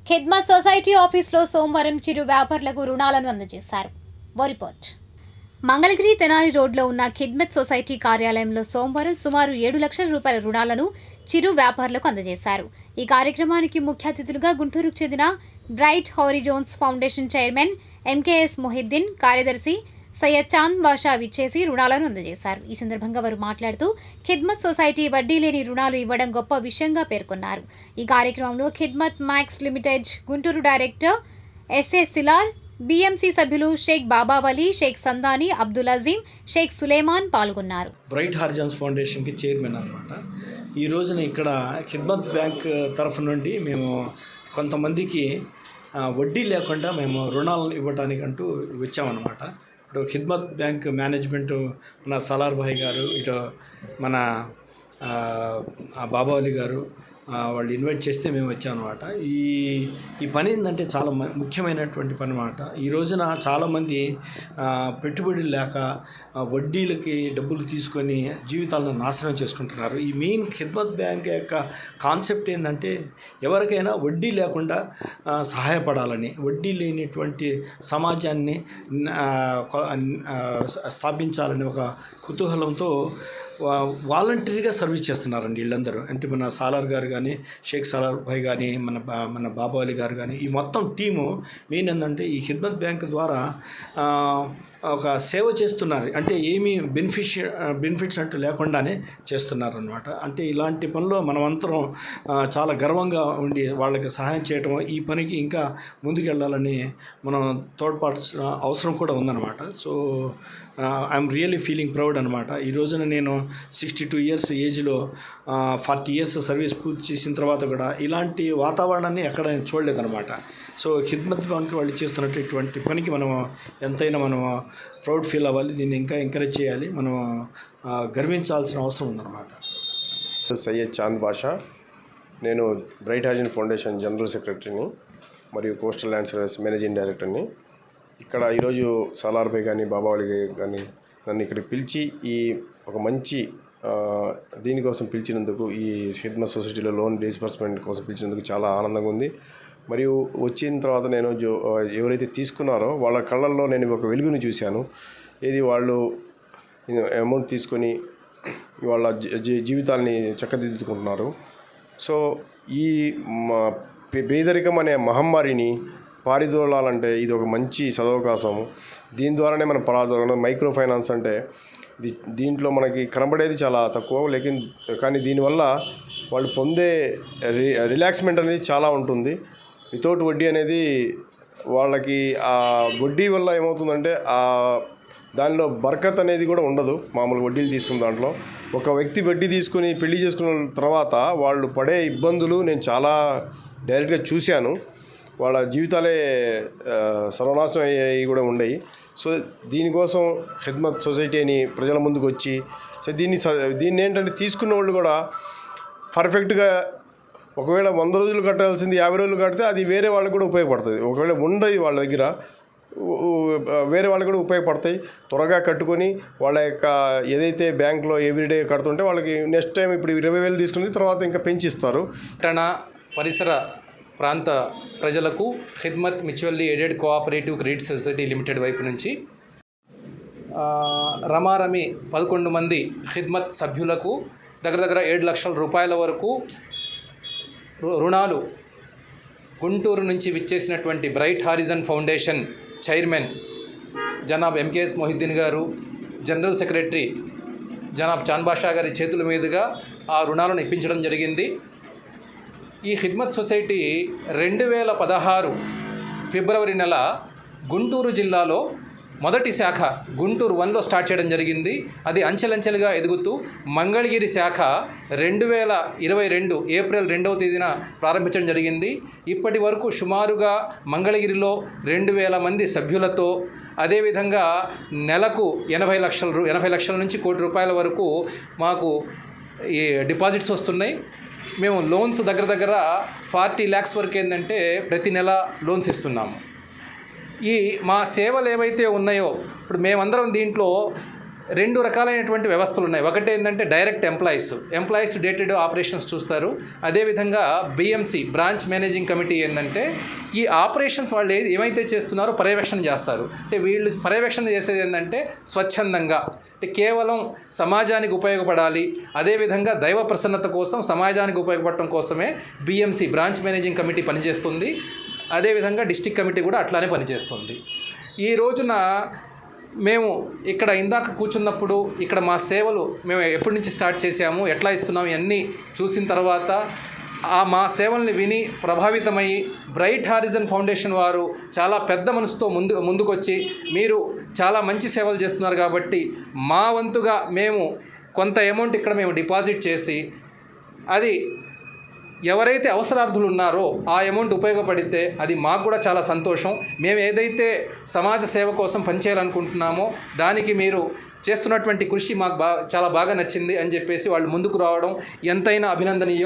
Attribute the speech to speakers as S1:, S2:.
S1: Khidmat society ఆఫీసులో సోమవారం చిరు వ్యాపారులకు రుణాలను అందజేశారు. రిపోర్ట్. మంగళగిరి తెనాలి రోడ్లో ఉన్న ఖిద్మత్ సొసైటీ కార్యాలయంలో సోమవారం సుమారు 7 లక్షల రూపాయల రుణాలను చిరు వ్యాపారులకు అందజేశారు. ఈ కార్యక్రమానికి ముఖ్య అతిథులుగా గుంటూరుకు చెందిన bright horizons foundation chairman MKS Mohiddin, కార్యదర్శి సయ్యద్ చాంద్ బాషా విచ్చేసి రుణాలను అందజేశారు. ఈ సందర్భంగా వారు మాట్లాడుతూ ఖిద్మత్ సొసైటీ వడ్డీ లేని రుణాలు ఇవ్వడం గొప్ప విషయంగా పేర్కొన్నారు. ఈ కార్యక్రమంలో Khidmat max limited Guntur director S A Silar, BMC సభ్యులు షేక్ బాబావలి, షేక్ సందాని, అబ్దుల్ అజీం, షేక్ సులేమాన్ పాల్గొన్నారు.
S2: బ్రైట్ హారిజోన్స్ ఫౌండేషన్కి చైర్మన్ అనమాట. ఈ రోజున ఇక్కడ ఖిద్మత్ బ్యాంక్ తరఫు నుండి మేము కొంతమందికి వడ్డీ లేకుండా మేము రుణాలను ఇవ్వడానికంటూ వచ్చామన్నమాట. ఇటు ఖిద్మత్ బ్యాంక్ మేనేజ్మెంట్ మన సలార్ భాయ్ గారు, ఇటు మన బాబావలి గారు వాళ్ళు ఇన్వైట్ చేస్తే మేము వచ్చామన్నమాట. ఈ పని ఏంటంటే చాలా ముఖ్యమైనటువంటి పని అన్నమాట. ఈ రోజున చాలామంది పెట్టుబడులు లేక వడ్డీలకి డబ్బులు తీసుకొని జీవితాలను నాశనం చేసుకుంటున్నారు. ఈ మెయిన్ ఖిద్మత్ బ్యాంక్ యొక్క కాన్సెప్ట్ ఏంటంటే ఎవరికైనా వడ్డీ లేకుండా సహాయపడాలని, వడ్డీ లేనిటువంటి సమాజాన్ని స్థాపించాలని ఒక కుతూహలంతో వాలంటరీగా సర్వీస్ చేస్తున్నారండి వీళ్ళందరూ. అంటే మన సాలార్ గారు కానీ, షేక్ సలార్ భాయ్ కానీ, మన బాబావలి గారు కానీ, ఈ మొత్తం టీము మెయిన్ ఏంటంటే ఈ ఖిద్మత్ బ్యాంక్ ద్వారా ఒక సేవ చేస్తున్నారు. అంటే ఏమీ బెనిఫిట్స్ అంటూ లేకుండానే చేస్తున్నారు అనమాట. అంటే ఇలాంటి పనిలో మనమంతరం చాలా గర్వంగా ఉండి వాళ్ళకి సహాయం చేయటం, ఈ పనికి ఇంకా ముందుకెళ్ళాలని మనం తోడ్పాటు అవసరం కూడా ఉందన్నమాట. So I'm really feeling proud అనమాట. ఈ రోజున నేను 62 ఇయర్స్ ఏజ్లో 40 ఇయర్స్ సర్వీస్ పూర్తి చేసిన తర్వాత కూడా ఇలాంటి వాతావరణాన్ని ఎక్కడ చూడలేదన్నమాట. సో ఖిద్మత్ బ్యాంక్ వాళ్ళు చేస్తున్నటువంటి పనికి మనం ఎంతైనా మనం ప్రౌడ్ ఫీల్ అవ్వాలి. దీన్ని ఇంకా ఎంకరేజ్ చేయాలి, మనం గర్వించాల్సిన అవసరం ఉందన్నమాట.
S3: సయ్యద్ చాంద్ బాషా, నేను బ్రైట్ హారిజోన్ ఫౌండేషన్ జనరల్ సెక్రటరీని మరియు కోస్టల్ ల్యాండ్ సర్వీస్ మేనేజింగ్ డైరెక్టర్ని. ఇక్కడ ఈరోజు సలార్ భాయ్ కానీ, బాబావలి కానీ నన్ను ఇక్కడికి పిలిచి ఈ ఒక మంచి దీనికోసం పిలిచినందుకు, ఈ ఖిద్మత్ సొసైటీలో లోన్ డిస్బర్స్మెంట్ కోసం పిలిచినందుకు చాలా ఆనందంగా ఉంది. మరియు వచ్చిన తర్వాత నేను ఎవరైతే తీసుకున్నారో వాళ్ళ కళ్ళల్లో నేను ఒక వెలుగుని చూశాను. ఇది వాళ్ళు అమౌంట్ తీసుకొని వాళ్ళ జీవితాల్ని చక్కదిద్దుకుంటున్నారు. సో ఈ పేదరికం అనే మహమ్మారిని పారిదోలాలంటే ఇది ఒక మంచి సదవకాశం. దీని ద్వారానే మనం పారిదోలాలి. మైక్రో ఫైనాన్స్ అంటే దీంట్లో మనకి కనబడేది చాలా తక్కువ, కానీ దీనివల్ల వాళ్ళు పొందే రిలాక్స్మెంట్ అనేది చాలా ఉంటుంది. వితౌట్ వడ్డీ అనేది వాళ్ళకి ఆ వడ్డీ వల్ల ఏమవుతుందంటే దానిలో బర్కత్ అనేది కూడా ఉండదు. మామూలు వడ్డీలు తీసుకున్న దాంట్లో ఒక వ్యక్తి వడ్డీ తీసుకుని పెళ్లి చేసుకున్న తర్వాత వాళ్ళు పడే ఇబ్బందులు నేను చాలా డైరెక్ట్గా చూశాను. వాళ్ళ జీవితాలే సర్వనాశనం అయ్యాయి కూడా ఉండేవి. సో దీనికోసం ఖిద్మత్ సొసైటీ అని ప్రజల ముందుకు వచ్చి దీన్ని ఏంటంటే తీసుకున్న వాళ్ళు కూడా పర్ఫెక్ట్గా, ఒకవేళ 100 రోజులు కట్టాల్సింది 50 రోజులు కడితే అది వేరే వాళ్ళకి కూడా ఉపయోగపడుతుంది. ఒకవేళ ఉండదు వాళ్ళ దగ్గర, వేరే వాళ్ళకి కూడా ఉపయోగపడతాయి. త్వరగా కట్టుకొని వాళ్ళ యొక్క ఏదైతే బ్యాంక్లో ఎవ్రీడే కడుతుంటే వాళ్ళకి నెక్స్ట్ టైం ఇప్పుడు 20,000 తీసుకుని తర్వాత ఇంకా పెంచిస్తారు.
S4: పరిసర ప్రాంత ప్రజలకు Khidmat mutually aided cooperative credit society limited వైపు నుంచి రమారమి 11 మంది ఖిద్మత్ సభ్యులకు దగ్గర 7 లక్షల రూపాయల వరకు రుణాలు గుంటూరు నుంచి విచ్చేసినటువంటి బ్రైట్ హారిజన్ ఫౌండేషన్ చైర్మన్ జనాబ్ ఎంకేఎస్ మొహిద్దీన్ గారు, జనరల్ సెక్రటరీ జనాబ్ చాంద్ బాషా గారి చేతుల మీదుగా ఆ రుణాలను ఇప్పించడం జరిగింది. ఈ ఖిద్మత్ సొసైటీ 2016 ఫిబ్రవరి నెల గుంటూరు జిల్లాలో మొదటి శాఖ గుంటూరు 1లో స్టార్ట్ చేయడం జరిగింది. అది అంచెలంచెలుగా ఎదుగుతూ మంగళగిరి శాఖ 2022 ఏప్రిల్ 2వ తేదీన ప్రారంభించడం జరిగింది. ఇప్పటి వరకు సుమారుగా మంగళగిరిలో 2,000 మంది సభ్యులతో, అదేవిధంగా నెలకు 80 లక్షల నుంచి ₹1 కోటి వరకు మాకు ఈ డిపాజిట్స్ వస్తున్నాయి. మేము లోన్స్ దగ్గర 40 lakhs వరకు ఏంటంటే ప్రతి నెల లోన్స్ ఇస్తున్నాము. మా సేవలు ఏవైతే ఉన్నాయో ఇప్పుడు మేమందరం దీంట్లో 2 రకాలైనటువంటి వ్యవస్థలు ఉన్నాయి. ఒకటి ఏంటంటే direct employees day to day operations చూస్తారు. అదేవిధంగా బిఎంసి బ్రాంచ్ మేనేజింగ్ కమిటీ ఏంటంటే ఈ ఆపరేషన్స్ వాళ్ళు ఏమైతే చేస్తున్నారో పర్యవేక్షణ చేస్తారు. అంటే వీళ్ళు పర్యవేక్షణ చేసేది ఏంటంటే స్వచ్ఛందంగా, అంటే కేవలం సమాజానికి ఉపయోగపడాలి, అదేవిధంగా దైవ ప్రసన్నత కోసం సమాజానికి ఉపయోగపడటం కోసమే బిఎంసి బ్రాంచ్ మేనేజింగ్ కమిటీ పనిచేస్తుంది. అదేవిధంగా డిస్ట్రిక్ట్ కమిటీ కూడా అట్లానే పనిచేస్తుంది. ఈ రోజున మేము ఇక్కడ ఇందాక కూర్చున్నప్పుడు ఇక్కడ మా సేవలు మేము ఎప్పటి నుంచి స్టార్ట్ చేసాము, ఎట్లా ఇస్తున్నాము ఇవన్నీ చూసిన తర్వాత మా సేవల్ని విని ప్రభావితమయ్యి బ్రైట్ హారిజన్ ఫౌండేషన్ వారు చాలా పెద్ద మనసుతో ముందుకొచ్చి మీరు చాలా మంచి సేవలు చేస్తున్నారు కాబట్టి మా వంతుగా మేము కొంత అమౌంట్ ఇక్కడ మేము డిపాజిట్ చేసి అది ఎవరైతే అవసరార్థులు ఉన్నారో ఆ అమౌంట్ ఉపయోగపడితే అది మాకు కూడా చాలా సంతోషం. మేము ఏదైతే సమాజ సేవ కోసం పనిచేయాలనుకుంటున్నామో దానికి మీరు చేస్తున్నటువంటి కృషి మాకు చాలా బాగా నచ్చింది అని చెప్పేసి వాళ్ళు ముందుకు రావడం ఎంతైనా అభినందనీయం.